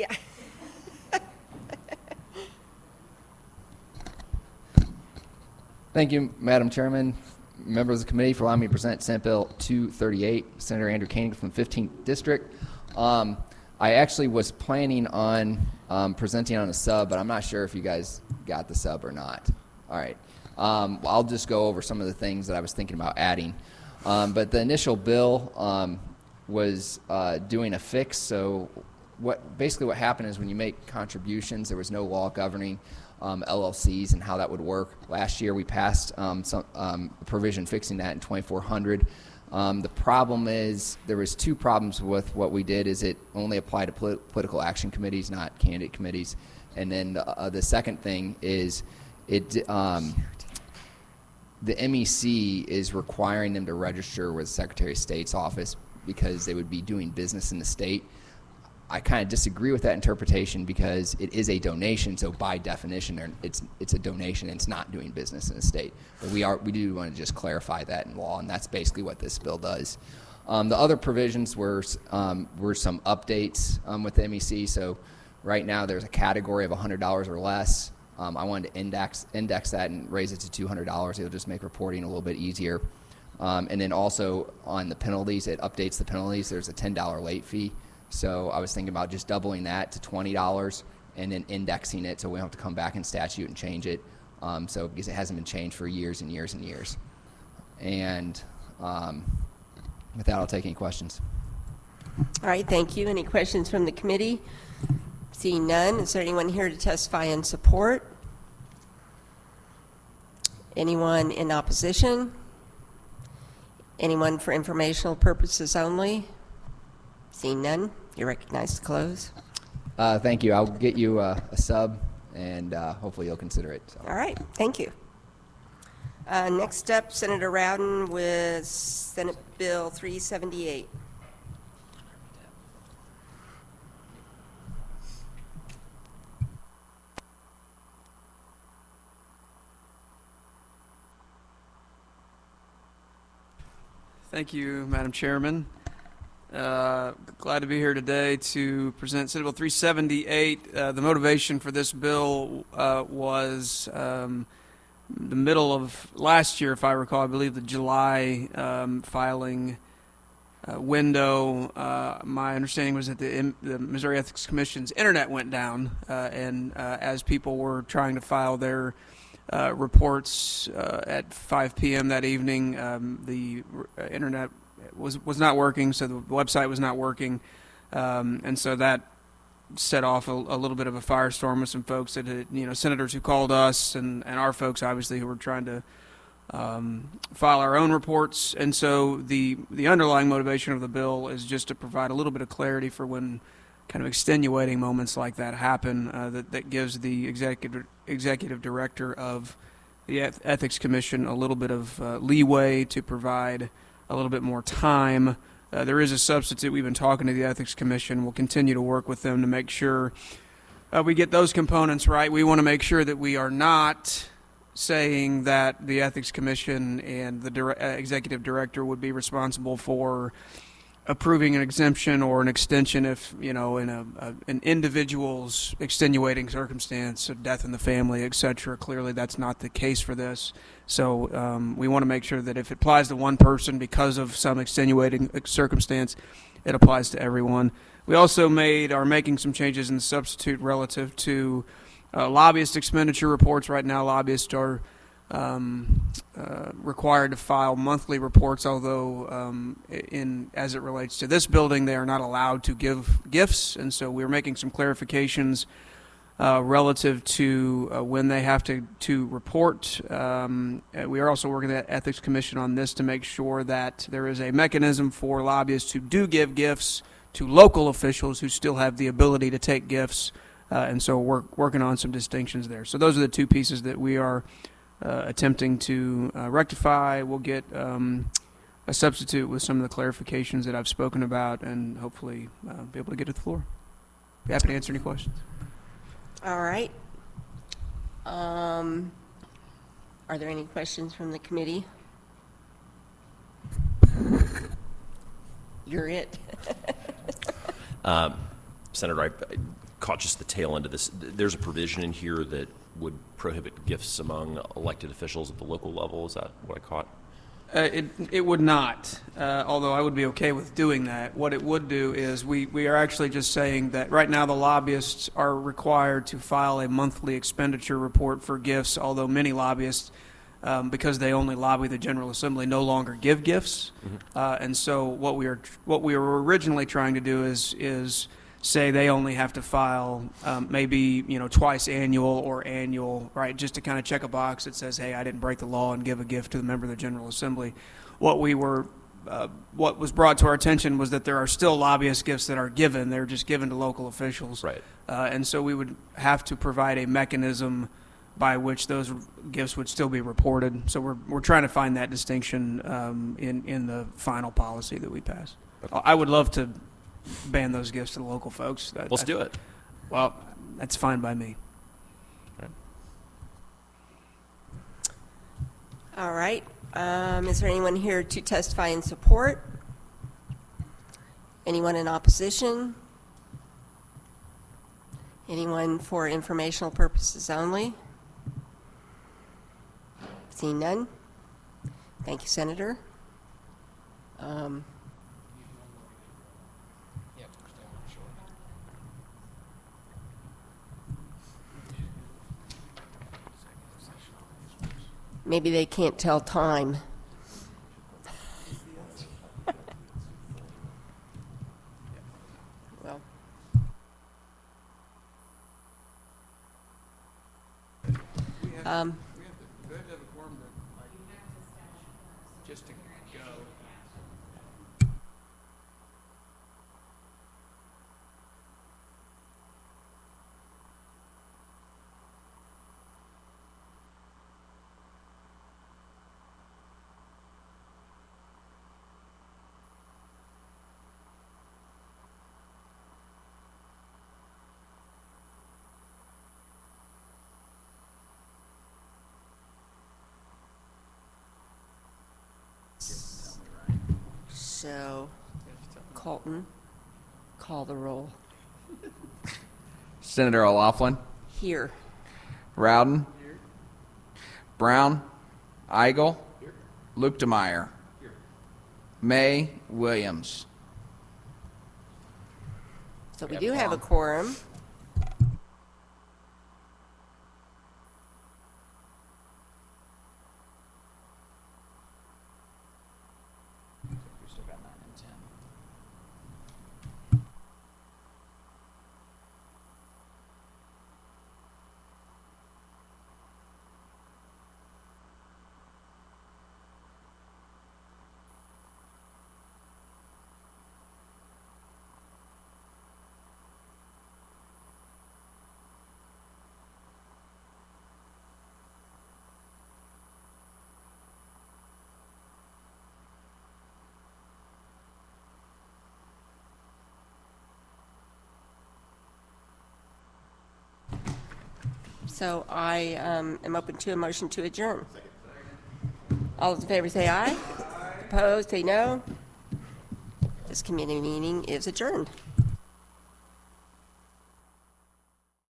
Yeah. Thank you, Madam Chairman, members of the committee, for allowing me to present Senate Bill 238, Senator Andrew Koenig from the 15th District. I actually was planning on presenting on a sub, but I'm not sure if you guys got the sub or not. All right. I'll just go over some of the things that I was thinking about adding. But the initial bill was doing a fix. So basically what happened is when you make contributions, there was no law governing LLCs and how that would work. Last year we passed some provision fixing that in 2400. The problem is there was two problems with what we did. Is it only applied to political action committees, not candidate committees. And then the second thing is the MEC is requiring them to register with the Secretary of State's office because they would be doing business in the state. I kind of disagree with that interpretation because it is a donation, so by definition, it's a donation and it's not doing business in the state. But we do want to just clarify that in law, and that's basically what this bill does. The other provisions were some updates with the MEC. So right now there's a category of $100 or less. I wanted to index that and raise it to $200. It'll just make reporting a little bit easier. And then also on the penalties, it updates the penalties. There's a $10 late fee. So I was thinking about just doubling that to $20 and then indexing it so we don't have to come back in statute and change it. So because it hasn't been changed for years and years and years. And with that, I'll take any questions. All right, thank you. Any questions from the committee? Seeing none, is there anyone here to testify in support? Anyone in opposition? Anyone for informational purposes only? Seeing none, you're recognized to close. Thank you. I'll get you a sub, and hopefully you'll consider it. So. All right, thank you. Next up, Senator Rowden with Senate Bill 378. Thank you, Madam Chairman. Glad to be here today to present Senate Bill 378. The motivation for this bill was the middle of last year, if I recall. I believe the July filing window. My understanding was that the Missouri Ethics Commission's internet went down, and as people were trying to file their reports at 5 p.m. that evening, the internet was not working, so the website was not working, and so that set off a little bit of a firestorm with some folks that had, senators who called us and our folks, obviously, who were trying to file our own reports. And so the underlying motivation of the bill is just to provide a little bit of clarity for when kind of extenuating moments like that happen, that gives the executive director of the Ethics Commission a little bit of leeway to provide a little bit more time. There is a substitute. We've been talking to the Ethics Commission. We'll continue to work with them to make sure we get those components right. We want to make sure that we are not saying that the Ethics Commission and the executive director would be responsible for approving an exemption or an extension if, in an individual's extenuating circumstance, a death in the family, etc. Clearly that's not the case for this. So we want to make sure that if it applies to one person because of some extenuating circumstance, it applies to everyone. We also are making some changes in the substitute relative to lobbyist expenditure reports. Right now, lobbyists are required to file monthly reports, although as it relates to this building, they are not allowed to give gifts, and so we're making some clarifications relative to when they have to report. We are also working with the Ethics Commission on this to make sure that there is a mechanism for lobbyists who do give gifts to local officials who still have the ability to take gifts, and so we're working on some distinctions there. So those are the two pieces that we are attempting to rectify. We'll get a substitute with some of the clarifications that I've spoken about, and hopefully be able to get to the floor. Be happy to answer any questions. All right. Are there any questions from the committee? You're it. Senator, caught just the tail end of this. There's a provision in here that would prohibit gifts among elected officials at the local level. Is that what I caught? It would not, although I would be okay with doing that. What it would do is we are actually just saying that right now the lobbyists are required to file a monthly expenditure report for gifts, although many lobbyists, because they only lobby the General Assembly, no longer give gifts. And so what we were originally trying to do is say they only have to file maybe twice annual or annual, right? Just to kind of check a box that says, hey, I didn't break the law and give a gift to the member of the General Assembly. What was brought to our attention was that there are still lobbyist gifts that are given. They're just given to local officials. Right. And so we would have to provide a mechanism by which those gifts would still be reported. So we're trying to find that distinction in the final policy that we pass. I would love to ban those gifts to the local folks. Let's do it. Well, that's fine by me. All right. Is there anyone here to testify in support? Anyone in opposition? Anyone for informational purposes only? Seeing none? Thank you, Senator. Maybe they can't tell time. Well, We have to have a quorum just to go. so Colton, call the roll. Senator O'Laughlin, Here. Rowden, Brown, Eigel, Luke DeMeyer, May, Williams. So we do have a quorum. So I am open to a motion to adjourn. All those in favor say aye. Opposed, say no. This committee meeting is adjourned.